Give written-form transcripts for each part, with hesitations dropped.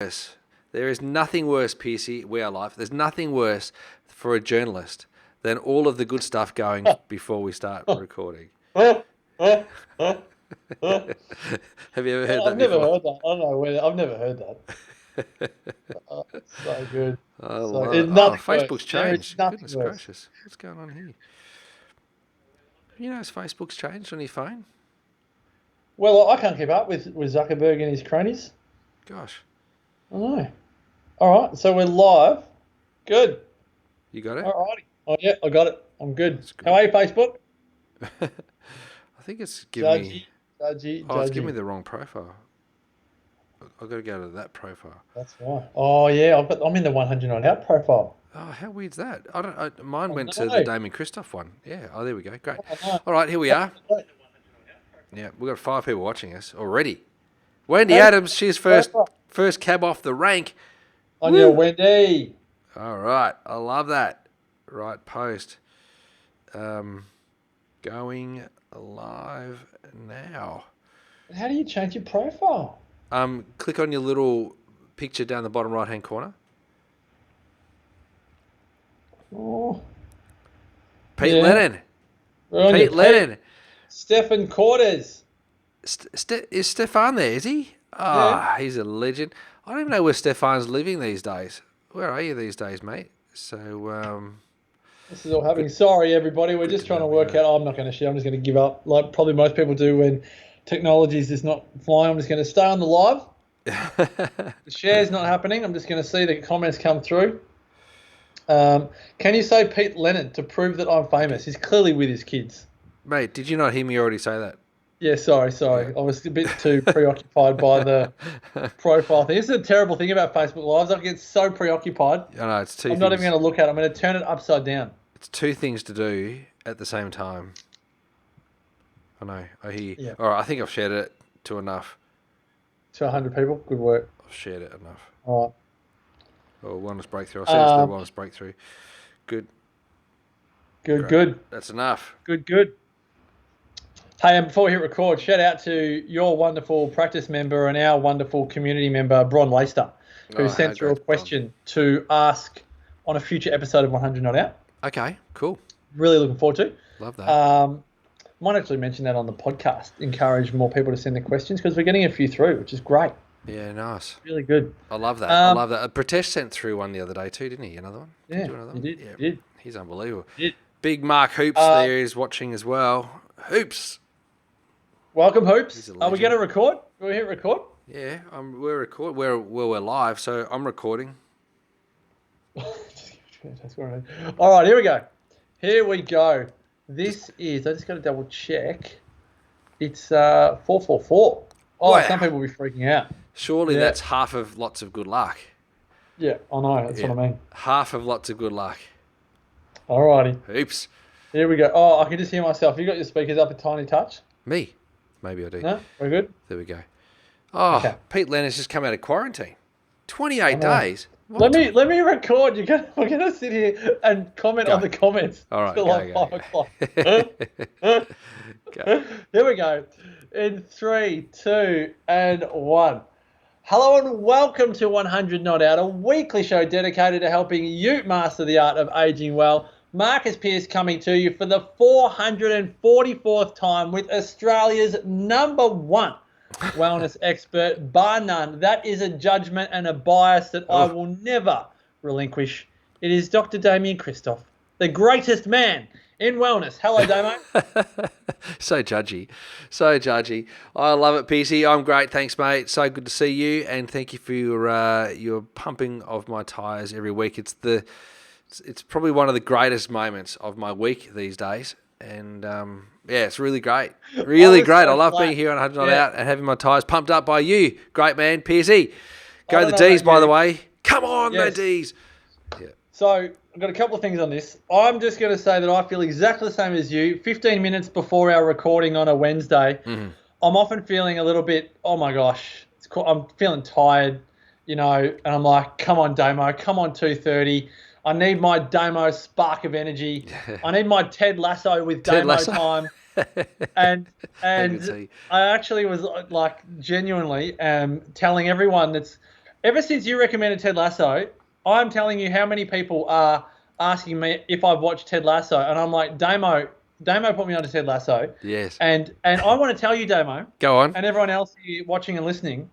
worse. There is nothing worse, Piercy. We are live. There's nothing worse for a journalist than all of the good stuff going before we start recording. Have you ever heard that I've never before? heard that. I don't know where. I've never heard that. So good. I So love it's it. Oh, nothing Facebook's worse. There is changed. nothing Goodness worse. gracious. What's going on here? You know, Facebook's changed on your phone? Well, I can't keep up with Zuckerberg and his cronies. Gosh. I know. All right, so we're live. Good. You got it? All righty. Oh yeah, I got it. I'm good. That's good. How are you, Facebook? I think it's giving me... Judgy. Oh, it's giving me the wrong profile. I've got to go to that profile. That's right. Oh yeah, I'm in the 109 out profile. Oh, how weird's that? Mine went to know. the Damien Christoph one. Yeah. Oh, there we go. Great. I know. All right, here we are. Yeah, we've got 5 people watching us already. Wendy Adams, she's first cab off the rank. On your Wendy. All right, I love that. Right post. Going live now. How do you change your profile? Click on your little picture down the bottom right-hand corner. Oh. Pete Yeah. Lennon. We're on Pete your Lennon. Stefan Cortez. Is Stefan there, is he? He's a legend. I don't even know where Stefan's living these days. Where are you these days, mate? So, This is all happening. Sorry, everybody. We're just trying to work out. I'm not going to share. I'm just going to give up, like probably most people do when technology is just not flying. I'm just going to stay on the live. The share's not happening. I'm just going to see the comments come through. Can you say Pete Lennon to prove that I'm famous? He's clearly with his kids. Mate, did you not hear me already say that? Yeah, sorry. Yeah. I was a bit too preoccupied by the profile thing. This is a terrible thing about Facebook Lives. I get so preoccupied. I know, it's two I'm things. not even going to look at it. I'm going to turn it upside down. It's 2 things to do at the same time. I know. I hear you. Yeah. All right, I think I've shared it to enough. To 100 people. Good work. I've shared it enough. All right. Oh, wellness breakthrough. I said it's the wellness breakthrough. Good. Good, good. That's enough. Good, good. Hey, and before we hit record, shout out to your wonderful practice member and our wonderful community member, Bron Leister, who sent through a question to ask on a future episode of 100 Not Out. Okay, cool. Really looking forward to. Love that. Might actually mention that on the podcast. Encourage more people to send their questions because we're getting a few through, which is great. Yeah, nice. Really good. I love that. I love that. Pritesh sent through one the other day too, didn't he? Another one? Yeah, Did you do another he one? did. Yeah, He did. He's unbelievable. He did. Big Mark Hoops there is watching as well. Hoops. Welcome, Hoops. He's a Are we legend. going to record? Will we hit record? Yeah, we're we're live, so I'm recording. All right, here we go. Here we go. This is, I just got to double check. It's 444. Oh, Wow. Some people will be freaking out. Surely Yeah. that's half of lots of good luck. Yeah, I know. That's what I mean. Half of lots of good luck. All righty. Oops. Here we go. Oh, I can just hear myself. You got your speakers up a tiny touch? Me. Maybe I do. No? We're good? There we go. Oh, Okay. Pete Lennon has just come out of quarantine. 28 days. Let me record. We're gonna sit here and comment on the comments. All right, till go, like go, 5 o'clock. Go. Here we go. In 3, 2, and 1. Hello and welcome to 100 Not Out, a weekly show dedicated to helping you master the art of aging well. Marcus Pearce coming to you for the 444th time with Australia's #1 wellness expert, bar none. That is a judgment and a bias that I will never relinquish. It is Dr. Damien Christoph, the greatest man in wellness. Hello, Damo. So judgy. I love it, PC. I'm great. Thanks, mate. So good to see you, and thank you for your pumping of my tyres every week. It's probably one of the greatest moments of my week these days. And, it's really great. Really great. So I love flat. being here on 100 Not Out and having my tyres pumped up by you. Great man, PSE. Go I the don't know D's, about by you. the way. Come on, Yes. the D's. Yeah. So I've got a couple of things on this. I'm just going to say that I feel exactly the same as you. 15 minutes before our recording on a Wednesday, I'm often feeling a little bit, oh my gosh, I'm feeling tired, and I'm like, come on, Damo, come on, 2:30. I need my Damo spark of energy. I need my Ted Lasso with Ted Damo Lasso. time. And can see. I actually was like genuinely telling everyone that's Ever since you recommended Ted Lasso, I'm telling you how many people are asking me if I've watched Ted Lasso, and I'm like, Damo put me onto Ted Lasso, Yes. and I want to tell you, Damo, Go on. and everyone else here watching and listening,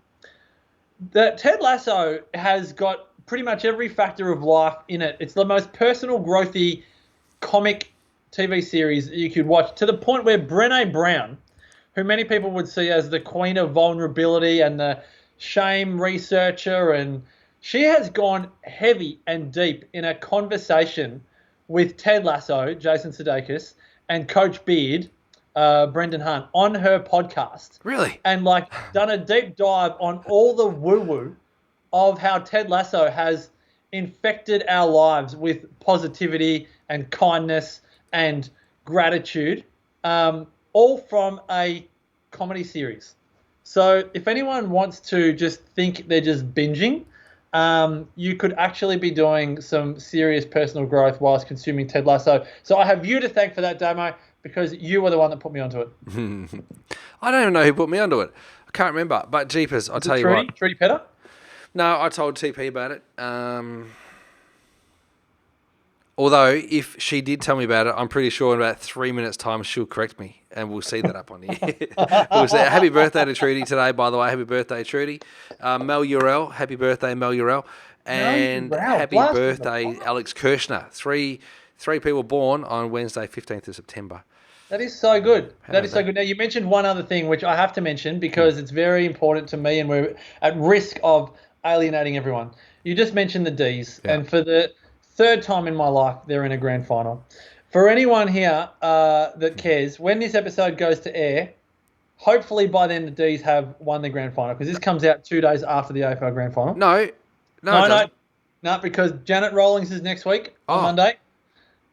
that Ted Lasso has got pretty much every factor of life in it. It's the most personal, growthy comic TV series you could watch, to the point where Brené Brown, who many people would see as the queen of vulnerability and the shame researcher, and she has gone heavy and deep in a conversation with Ted Lasso, Jason Sudeikis, and Coach Beard, Brendan Hunt, on her podcast. Really? And like done a deep dive on all the woo-woo of how Ted Lasso has infected our lives with positivity and kindness and gratitude, all from a comedy series. So if anyone wants to just think they're just binging, you could actually be doing some serious personal growth whilst consuming Ted Lasso. So I have you to thank for that, Damo, because you were the one that put me onto it. I don't even know who put me onto it. I can't remember. But jeepers, I'll tell you what. Trudy Petter? No, I told TP about it. Although, if she did tell me about it, I'm pretty sure in about 3 minutes' time she'll correct me, and we'll see that up on here. We'll say, happy birthday to Trudy today, by the way. Happy birthday, Trudy. Mel Urell, happy birthday, Mel Urell. And happy birthday, Alex Kirshner. Three people born on Wednesday, 15th of September. That is so good. That is so good. Now, you mentioned one other thing, which I have to mention because it's very important to me, and we're at risk of alienating everyone. You just mentioned the D's, and for the third time in my life, they're in a grand final. For anyone here that cares, when this episode goes to air, hopefully by then the D's have won the grand final, because this comes out 2 days after the AFL grand final. No, because Janet Rawlings is next week on Monday,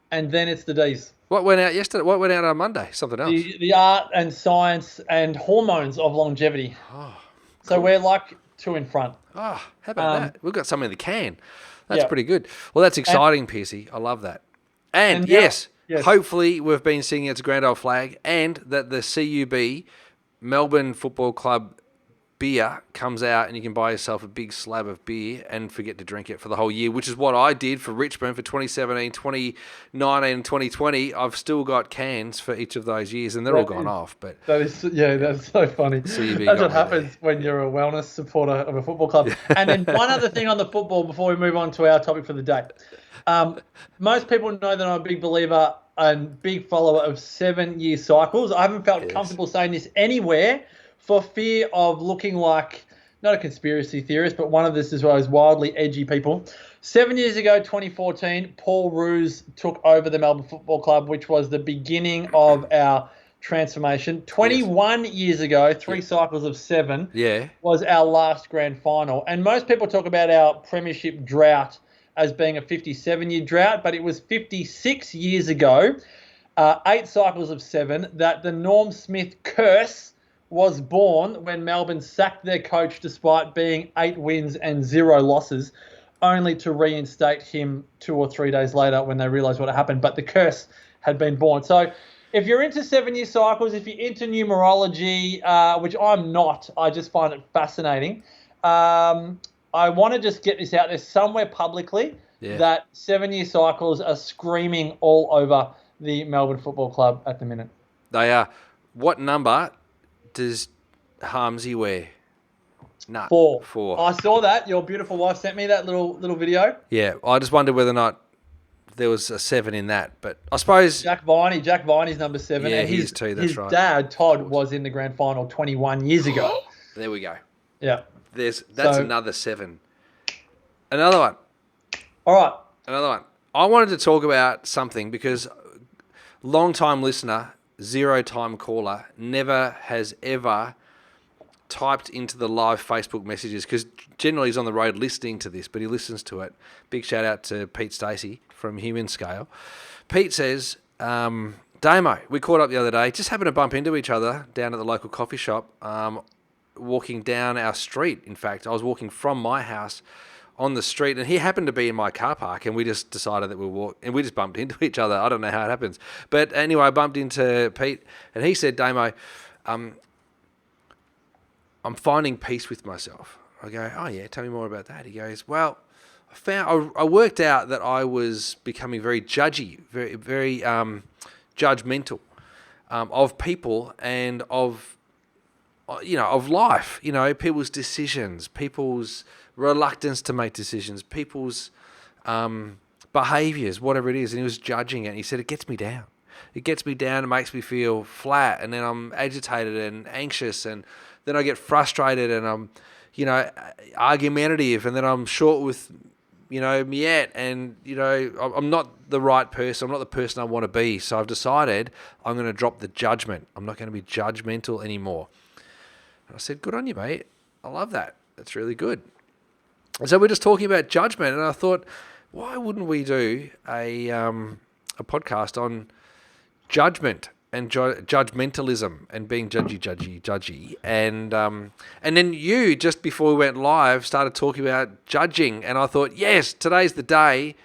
and then it's the D's. What went out yesterday? What went out on Monday? Something else. The art and science and hormones of longevity. Oh, so we're like 2 in front. Oh, how about that? We've got something in the can. That's pretty good. Well, that's exciting, Piercy. I love that. And yes, hopefully we've been singing It's a Grand Old Flag, and that the CUB, Melbourne Football Club beer, comes out and you can buy yourself a big slab of beer and forget to drink it for the whole year, which is what I did for Richmond for 2017, 2019 and 2020. I've still got cans for each of those years, and they're all gone off. But that's so funny. That's what happens when you're a wellness supporter of a football club. And then one other thing on the football before we move on to our topic for the day. Most people know that I'm a big believer and big follower of 7-year cycles. I haven't felt comfortable saying this anywhere for fear of looking like, not a conspiracy theorist, but one of this as well as wildly edgy people. 7 years ago, 2014, Paul Roos took over the Melbourne Football Club, which was the beginning of our transformation. 21 years ago, 3 cycles of 7, was our last grand final. And most people talk about our premiership drought as being a 57-year drought, but it was 56 years ago, 8 cycles of 7, that the Norm Smith curse was born, when Melbourne sacked their coach despite being 8 wins and 0 losses, only to reinstate him 2 or 3 days later when they realised what had happened. But the curse had been born. So if you're into 7-year cycles, if you're into numerology, which I'm not, I just find it fascinating, I want to just get this out there somewhere publicly that 7-year cycles are screaming all over the Melbourne Football Club at the minute. They are. What number does Harmsy wear? Nah, 4. I saw that. Your beautiful wife sent me that little video. Yeah, I just wondered whether or not there was a 7 in that, but I suppose Jack Viney's number 7. Yeah, and he is too. That's right. His dad Todd was in the grand final 21 years ago. There we go. Yeah, that's another 7. Another one. All right. Another one. I wanted to talk about something because long-time listener, 0-time caller, never has ever typed into the live Facebook messages, because generally he's on the road listening to this, but he listens to it. Big shout out to Pete Stacey from Human Scale. Pete says, Damo, we caught up the other day, just happened to bump into each other down at the local coffee shop, walking down our street. In fact, I was walking from my house on the street, and he happened to be in my car park, and we just decided that we'll walk, and we just bumped into each other. I don't know how it happens. But anyway, I bumped into Pete, and he said, Damo, I'm finding peace with myself. I go, oh yeah, tell me more about that. He goes, well, I worked out that I was becoming very judgy, very judgmental of people and of of life. People's decisions, people's reluctance to make decisions, people's behaviors, whatever it is. And he was judging it. And he said, it gets me down. It gets me down. It makes me feel flat. And then I'm agitated and anxious. And then I get frustrated and I'm, argumentative. And then I'm short with, Miette. And, I'm not the right person. I'm not the person I want to be. So I've decided I'm going to drop the judgment. I'm not going to be judgmental anymore. And I said, good on you, mate. I love that. That's really good. And so we're just talking about judgment. And I thought, why wouldn't we do a podcast on judgment and judgmentalism and being judgy. And then you, just before we went live, started talking about judging. And I thought, yes, today's the day.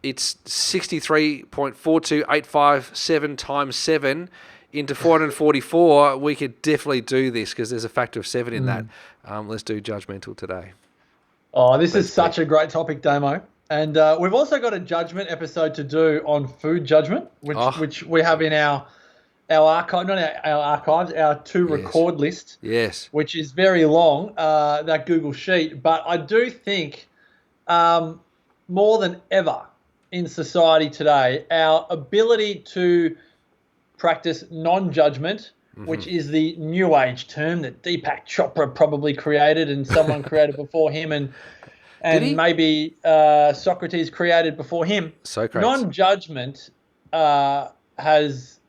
It's 63.42857 times 7 into 444. We could definitely do this because there's a factor of 7 in that. Let's do judgmental today. Oh, this is such a great topic, Damo. And we've also got a judgment episode to do on food judgment, which we have in our archive, not our archives, our to record list. Yes. Which is very long, that Google sheet. But I do think more than ever in society today, our ability to practice non-judgment, which is the new age term that Deepak Chopra probably created and someone created before him, and maybe Socrates created before him. Socrates. Non-judgment has,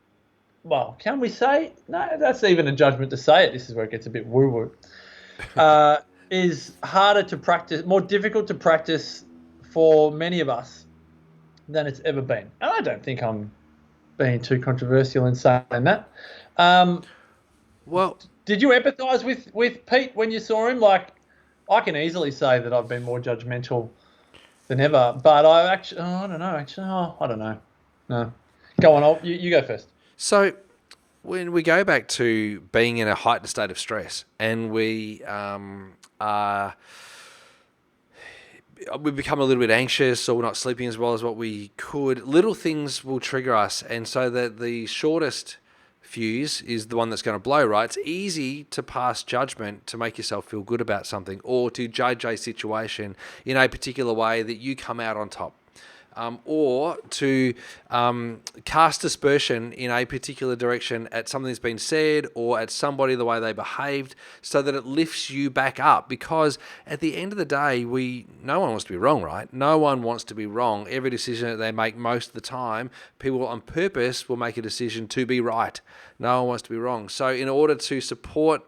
well, can we say? No, that's even a judgment to say it. This is where it gets a bit woo-woo. Is harder to practice, more difficult to practice for many of us than it's ever been. And I don't think I'm being too controversial in saying that. Well, did you empathise with Pete when you saw him? Like, I can easily say that I've been more judgmental than ever, but I don't know. I don't know. No, go on. You go first. So, when we go back to being in a heightened state of stress, and we become a little bit anxious, or we're not sleeping as well as what we could, little things will trigger us, and so that the shortest fuse is the one that's going to blow, right? It's easy to pass judgment to make yourself feel good about something, or to judge a situation in a particular way that you come out on top. Or to cast aspersion in a particular direction at something that's been said or at somebody, the way they behaved, so that it lifts you back up. Because at the end of the day, no one wants to be wrong, right? No one wants to be wrong. Every decision that they make most of the time, people on purpose will make a decision to be right. No one wants to be wrong. So in order to support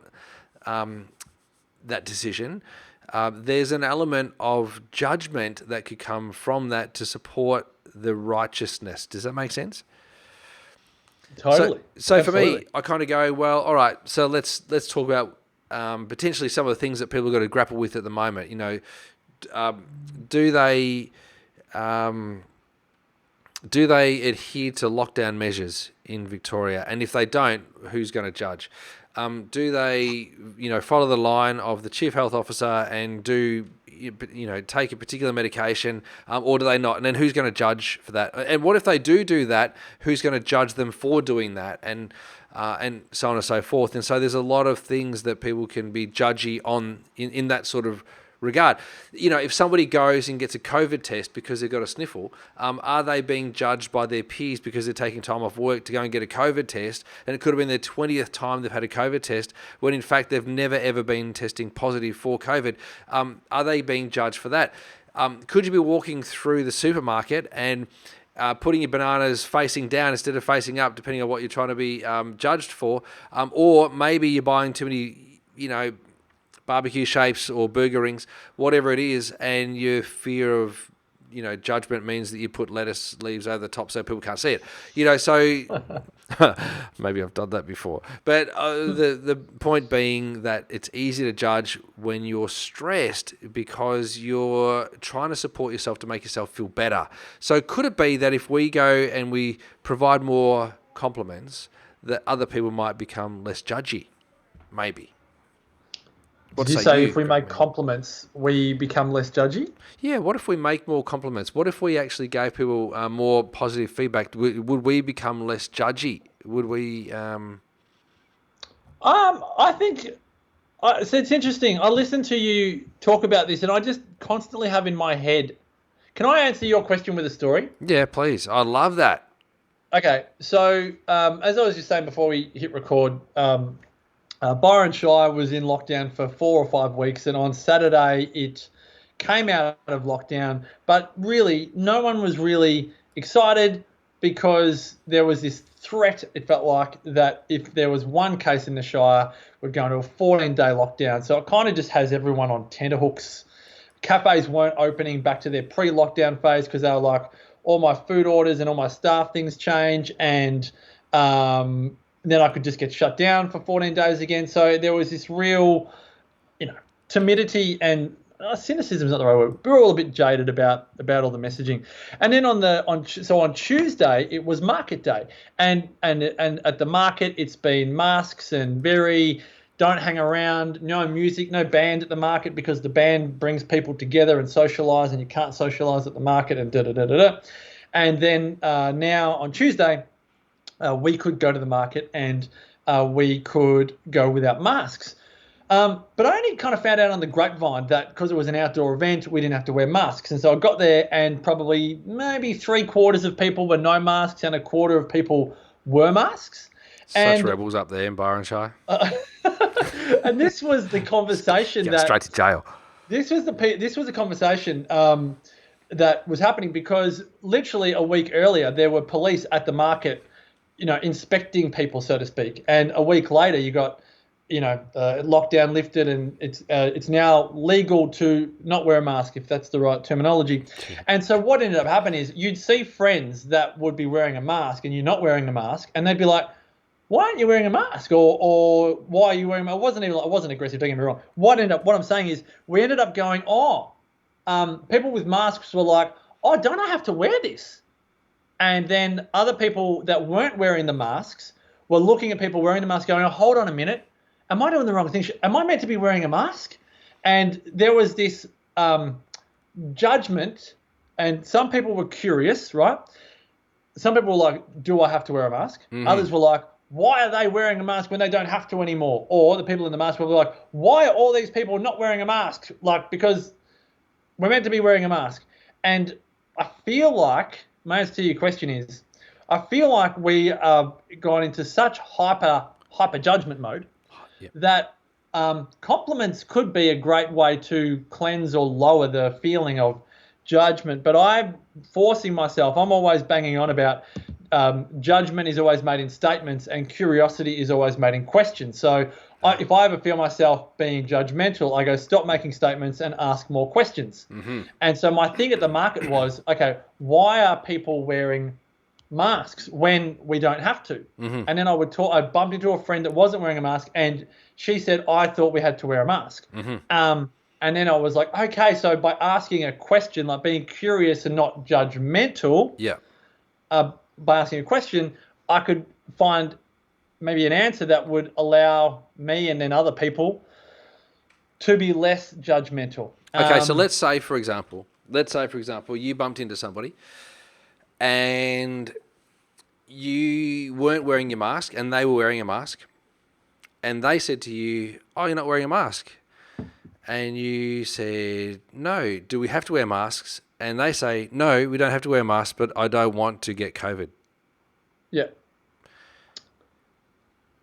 that decision, there's an element of judgment that could come from that to support the righteousness. Does that make sense? Totally. So for me, I kind of go, well, all right, so let's talk about potentially some of the things that people have got to grapple with at the moment. Do they adhere to lockdown measures in Victoria? And if they don't, who's going to judge? Do they, follow the line of the chief health officer and take a particular medication, or do they not? And then who's going to judge for that? And what if they do that? Who's going to judge them for doing that? And so on and so forth. And so there's a lot of things that people can be judgy on in that sort of regard. If somebody goes and gets a COVID test because they've got a sniffle, are they being judged by their peers because they're taking time off work to go and get a COVID test? And it could have been their 20th time they've had a COVID test, when in fact they've never ever been testing positive for COVID. Are they being judged for that? Could you be walking through the supermarket and putting your bananas facing down instead of facing up, depending on what you're trying to be judged for? Or maybe you're buying too many, barbecue shapes or burger rings, whatever it is, and your fear of, judgment means that you put lettuce leaves over the top so people can't see it. So maybe I've done that before. But the point being that it's easy to judge when you're stressed because you're trying to support yourself to make yourself feel better. So could it be that if we go and we provide more compliments, that other people might become less judgy? Maybe. What Did you say say you, if we make Graham? compliments, we become less judgy? Yeah, what if we make more compliments? What if we actually gave people more positive feedback? Would we become less judgy? Would we? I think so. It's interesting. I listen to you talk about this, and I just constantly have in my head. Can I answer your question with a story? Yeah, please. I love that. Okay, so as I was just saying before we hit record, Byron Shire was in lockdown for 4 or 5 weeks, and on Saturday it came out of lockdown. But really, no one was really excited because there was this threat. It felt like that if there was one case in the Shire, we're going to a 14-day lockdown. So it kind of just has everyone on tenterhooks. Cafes weren't opening back to their pre-lockdown phase because they were like, all my food orders and all my staff things change, and then I could just get shut down for 14 days again. So there was this real, timidity and cynicism is not the right word. We were all a bit jaded about all the messaging. And then on Tuesday it was market day, and at the market it's been masks and very don't hang around, no music, no band at the market because the band brings people together and socialise, and you can't socialise at the market and da da da da da. And then now on Tuesday, we could go to the market and we could go without masks. But I only kind of found out on the grapevine that because it was an outdoor event, we didn't have to wear masks. And so I got there and probably maybe 3/4 of people were no masks and 1/4 of people were masks. Such And rebels up there in Byronshire. and this was the conversation Go straight to jail. this was the conversation that was happening because literally a week earlier there were police at the market, inspecting people, so to speak, and a week later you got lockdown lifted, and it's now legal to not wear a mask, if that's the right terminology. And so what ended up happening is you'd see friends that would be wearing a mask and you're not wearing a mask, and they'd be like, why aren't you wearing a mask? Or why are you wearing a mask? I wasn't aggressive, don't get me wrong. What I'm saying is we ended up going, people with masks were like, oh, don't I have to wear this? And then other people that weren't wearing the masks were looking at people wearing the mask going, oh, hold on a minute. Am I doing the wrong thing? Am I meant to be wearing a mask? And there was this judgment, and some people were curious, right? Some people were like, do I have to wear a mask? Mm-hmm. Others were like, why are they wearing a mask when they don't have to anymore? Or the people in the mask were like, why are all these people not wearing a mask? Like, because we're meant to be wearing a mask. And I feel like, my answer to your question is, I feel like we have gone into such hyper judgment mode that compliments could be a great way to cleanse or lower the feeling of judgment. But I'm forcing myself, I'm always banging on about judgment is always made in statements and curiosity is always made in questions. So if I ever feel myself being judgmental, I go, stop making statements and ask more questions. Mm-hmm. And so my thing at the market was, okay, why are people wearing masks when we don't have to? Mm-hmm. And then I bumped into a friend that wasn't wearing a mask, and she said, I thought we had to wear a mask. Mm-hmm. And then I was like, okay, so by asking a question, like being curious and not judgmental, by asking a question, I could find maybe an answer that would allow me and then other people to be less judgmental. Okay, so let's say, for example, you bumped into somebody and you weren't wearing your mask and they were wearing a mask, and they said to you, oh, you're not wearing a mask. And you said, no, do we have to wear masks? And they say, no, we don't have to wear masks, but I don't want to get COVID. Yeah.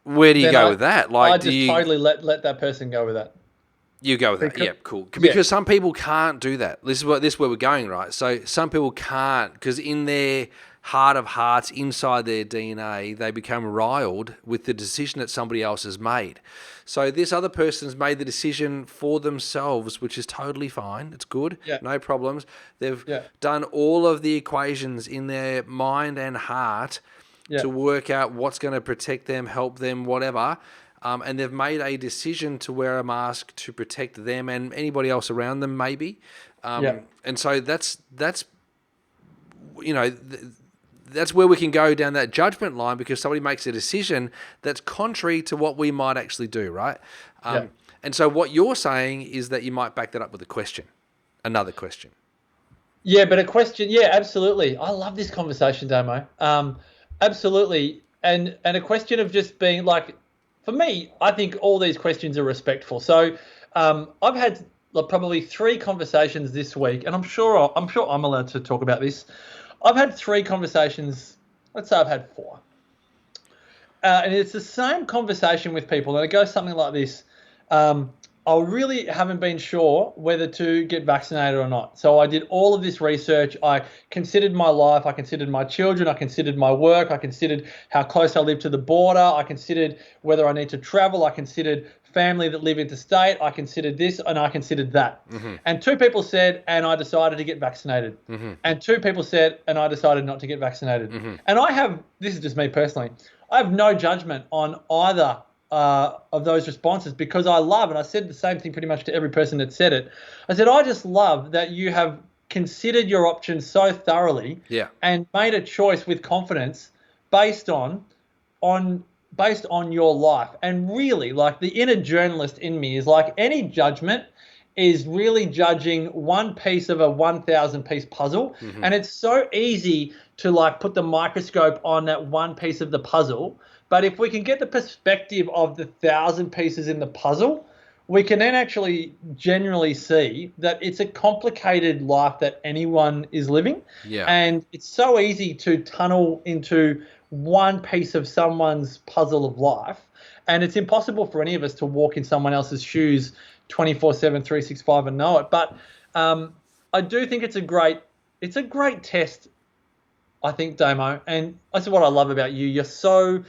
Where do you go with that? Like, I just totally let that person go with that. You go with that. Yeah, cool. Because some people can't do that. This is where we're going, right? So some people can't, because in their heart of hearts, inside their DNA, they become riled with the decision that somebody else has made. So this other person's made the decision for themselves, which is totally fine. It's good. Yeah. No problems. They've done all of the equations in their mind and heart to work out what's going to protect them, help them, whatever. And they've made a decision to wear a mask to protect them and anybody else around them, maybe. And so that's where we can go down that judgment line, because somebody makes a decision that's contrary to what we might actually do, right? And so what you're saying is that you might back that up with a question, another question. Yeah, but a question, yeah, absolutely. I love this conversation, Damo. Absolutely. And a question of just being like, for me, I think all these questions are respectful. So I've had like, probably 3 conversations this week, and I'm sure I'm allowed to talk about this. I've had 3 conversations. Let's say I've had 4. And it's the same conversation with people, and it goes something like this. I really haven't been sure whether to get vaccinated or not. So I did all of this research. I considered my life. I considered my children. I considered my work. I considered how close I live to the border. I considered whether I need to travel. I considered family that live interstate. I considered this and I considered that. And 2 people said, and I decided to get vaccinated. And 2 people said, and I decided not to get vaccinated. And this is just me personally, I have no judgment on either of those responses because I love, and I said the same thing pretty much to every person that said it. I said, I just love that you have considered your options so thoroughly and made a choice with confidence based on your life. And really, like the inner journalist in me is like any judgment is really judging one piece of a 1,000 piece puzzle. And it's so easy to like put the microscope on that one piece of the puzzle. But if we can get the perspective of the 1,000 pieces in the puzzle, we can then actually generally see that it's a complicated life that anyone is living. And it's so easy to tunnel into one piece of someone's puzzle of life. And it's impossible for any of us to walk in someone else's shoes 24/7, 365 and know it. But I do think it's a great test, I think, Damo. And that's what I love about you. You're so,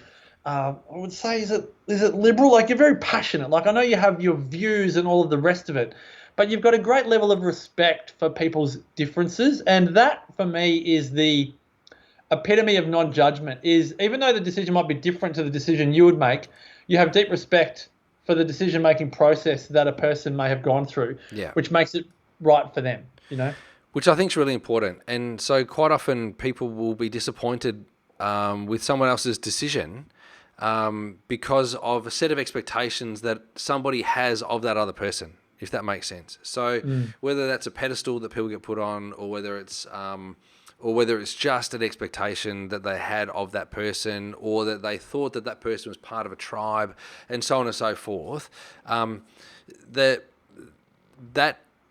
I would say, is it liberal? Like you're very passionate. Like I know you have your views and all of the rest of it, but you've got a great level of respect for people's differences. And that for me is the epitome of non-judgment, is even though the decision might be different to the decision you would make, you have deep respect for the decision-making process that a person may have gone through, which makes it right for them, you know? Which I think is really important. And so quite often people will be disappointed with someone else's decision because of a set of expectations that somebody has of that other person, if that makes sense. So whether that's a pedestal that people get put on, or whether it's just an expectation that they had of that person, or that they thought that person was part of a tribe, and so on and so forth, that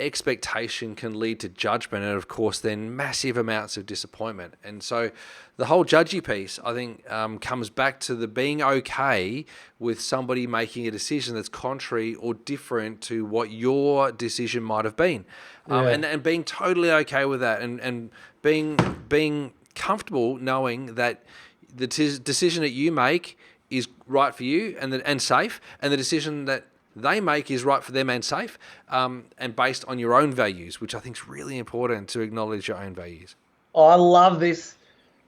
expectation can lead to judgment and, of course, then massive amounts of disappointment. And so the whole judgy piece, I think, comes back to the being okay with somebody making a decision that's contrary or different to what your decision might have been. And being totally okay with that, and being comfortable knowing that the decision that you make is right for you and safe, and the decision that they make is right for them and safe, and based on your own values, which I think is really important, to acknowledge your own values. Oh, I love this,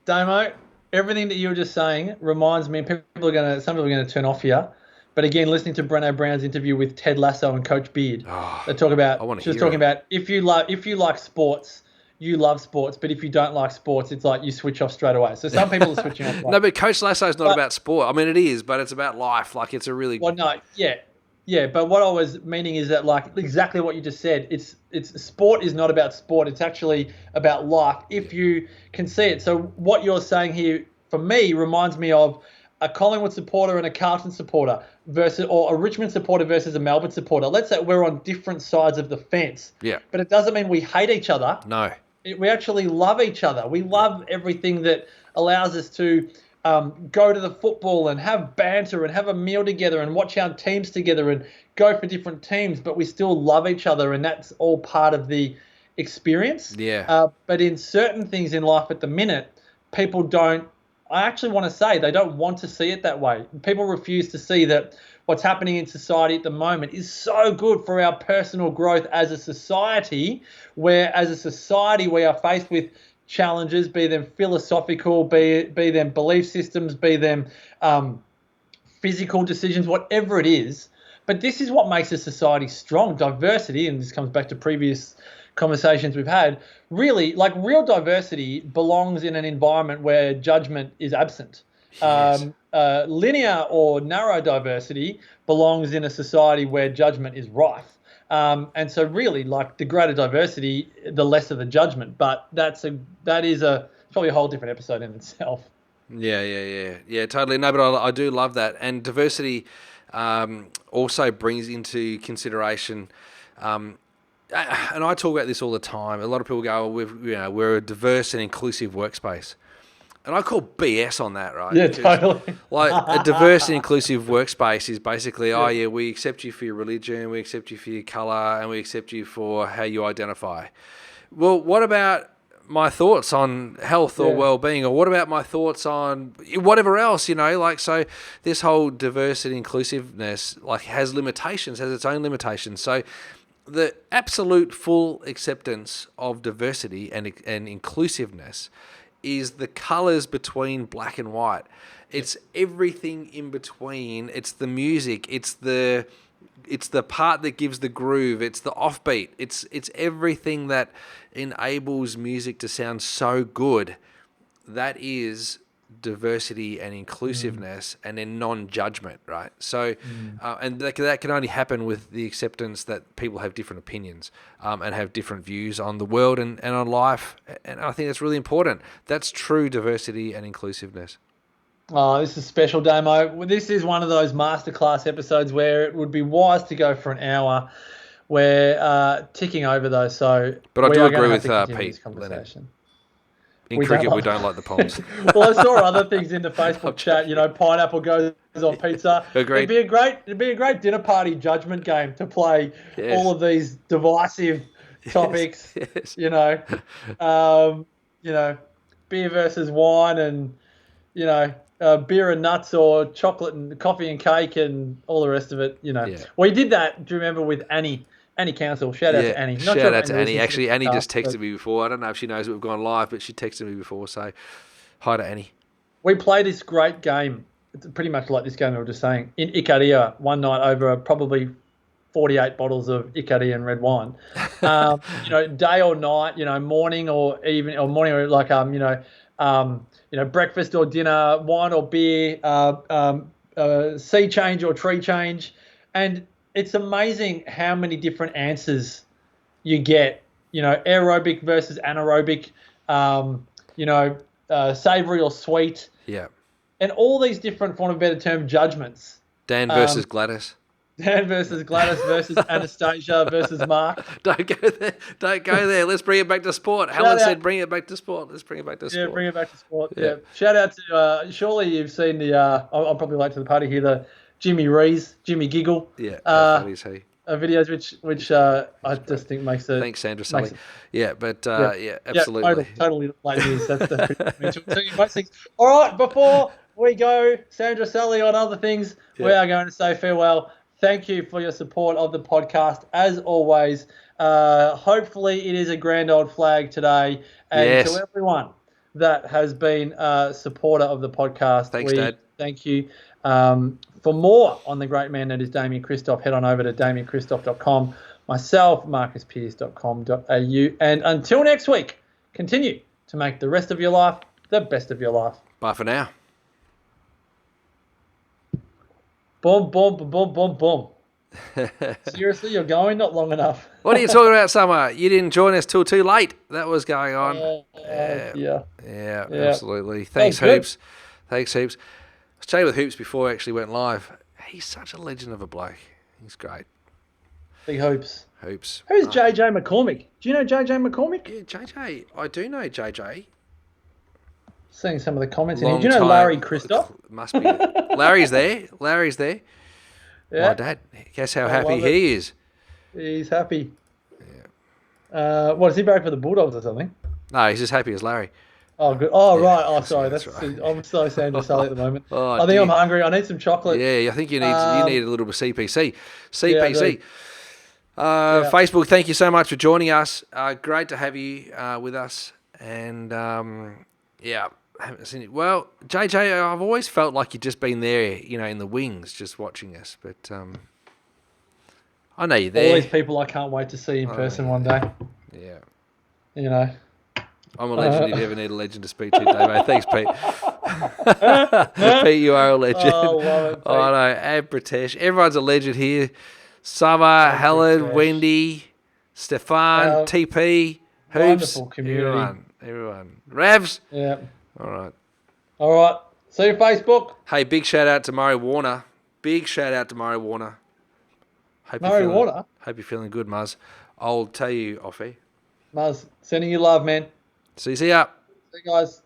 Damo. Everything that you were just saying reminds me, and some people are going to turn off here, but again, listening to Breno Brown's interview with Ted Lasso and Coach Beard, they talk about, if you like sports, you love sports, but if you don't like sports, it's like you switch off straight away. So some people are switching off. No, but Coach Lasso is not about sport. I mean, it is, but it's about life. Like, it's a really... Well, no, yeah, but what I was meaning is that, like, exactly what you just said, it's sport is not about sport. It's actually about life, if you can see it. So what you're saying here, for me, reminds me of a Collingwood supporter and a Carlton supporter or a Richmond supporter versus a Melbourne supporter. Let's say we're on different sides of the fence. Yeah. But it doesn't mean we hate each other. No. We actually love each other. We love everything that allows us to go to the football and have banter and have a meal together and watch our teams together and go for different teams, but we still love each other, and that's all part of the experience. Yeah. But in certain things in life at the minute, people don't, I actually want to say they don't want to see it that way. People refuse to see that what's happening in society at the moment is so good for our personal growth as a society, where as a society we are faced with challenges, be them philosophical, be them belief systems, be them physical decisions, whatever it is. But this is what makes a society strong. Diversity, and this comes back to previous conversations we've had, really, like real diversity belongs in an environment where judgment is absent. Yes. Linear or narrow diversity belongs in a society where judgment is rife. And so really, like, the greater diversity, the lesser the judgment. But that is probably a whole different episode in itself. Yeah, totally. No, but I do love that. And diversity also brings into consideration, and I talk about this all the time. A lot of people go, we're a diverse and inclusive workspace. And I call BS on that, right? Yeah, Because totally. like a diverse and inclusive workspace is basically, we accept you for your religion, we accept you for your colour, and we accept you for how you identify. Well, what about my thoughts on health or well-being, or what about my thoughts on whatever else, so this whole diversity inclusiveness has limitations, has its own limitations. So the absolute full acceptance of diversity and inclusiveness is the colours between black and white. It's everything in between. It's the music. It's the part that gives the groove. It's the offbeat. It's everything that enables music to sound so good. That is diversity and inclusiveness, and then non-judgment, right? So, and that can only happen with the acceptance that people have different opinions and have different views on the world and on life. And I think that's really important. That's true diversity and inclusiveness. Oh, this is special, Damo. This is one of those masterclass episodes where it would be wise to go for an hour. We're ticking over though, so but I do agree with Pete. Leonard. In cricket, we don't like the Poms. Well, I saw other things in the Facebook chat. Pineapple goes on pizza. Agreed. It'd be a great dinner party judgment game to play all of these divisive topics. Yes. Beer versus wine, and beer and nuts, or chocolate and coffee and cake, and all the rest of it. We did that. Do you remember with Annie Council? Shout out to Annie. Shout out to Annie. Actually, Annie just texted me before. I don't know if she knows that we've gone live, but she texted me before. So, hi to Annie. We played this great game. It's pretty much like this game we were just saying, in Ikaria one night over probably 48 bottles of Icarian red wine. Day or night, morning or evening, or morning, or breakfast or dinner, wine or beer, sea change or tree change. And it's amazing how many different answers you get, aerobic versus anaerobic, savory or sweet. Yeah. And all these different, for want of a better term, judgments. Dan versus Gladys. Dan versus Gladys versus Anastasia versus Mark. Don't go there. Let's bring it back to sport. Helen said bring it back to sport. Let's bring it back to sport. Yeah, bring it back to sport. Yeah. Shout out to, surely you've seen I'm probably late to the party here, the Jimmy Giggle. Yeah, how funny is he? Videos which I just think makes it. Thanks, Sandra Sully. Absolutely. Totally late news. That's most things. All right, before we go, Sandra Sully, on other things, we are going to say farewell. Thank you for your support of the podcast. As always, hopefully it is a grand old flag today. And to everyone that has been a supporter of the podcast, thanks, Dad. Thank you. For more on the great man that is Damien Christoph, head on over to damienchristoff.com. Myself, marcuspierce.com.au. And until next week, continue to make the rest of your life the best of your life. Bye for now. Boom, boom, boom, boom, boom. Seriously, you're going not long enough. What are you talking about, Summer? You didn't join us till too late. That was going on. Yeah, absolutely. Thanks, Hoops. Thanks, Hoops. I was chatting with Hoops before I actually went live. He's such a legend of a bloke. He's great. Big Hoops. Who's JJ McCormick? Do you know JJ McCormick? Yeah, JJ. I do know JJ. Seeing some of the comments in here. Do you know Larry Christoph? Must be. Larry's there. Yeah. My dad. Guess how happy he is. He's happy. Yeah. What, is he back for the Bulldogs or something? No, he's as happy as Larry. Oh, good. Oh, yeah, right. Oh, sorry. That's right. I'm so Sandra Sully at the moment. I think I'm hungry. I need some chocolate. Yeah, I think you need a little bit of CPC. CPC. Facebook, thank you so much for joining us. Great to have you with us. And, I haven't seen it. Well, JJ, I've always felt like you've just been there, in the wings, just watching us. But I know you're there. All these people I can't wait to see in person one day. Yeah. I'm a legend if you ever need a legend to speak to, Dave. Thanks, Pete. Pete, you are a legend. Oh, love it, Pete. I know. And Pritesh. Everyone's a legend here. Summer, Helen, Pritesh. Wendy, Stefan, TP, Hoops. Wonderful community. Everyone. Ravs. Yeah. All right. All right. See you, Facebook. Hey, big shout out to Murray Warner. Big shout out to Murray Warner. Hope Warner. Hope you're feeling good, Muzz. I'll tell you off air. Muzz, sending you love, man. See ya. See you guys.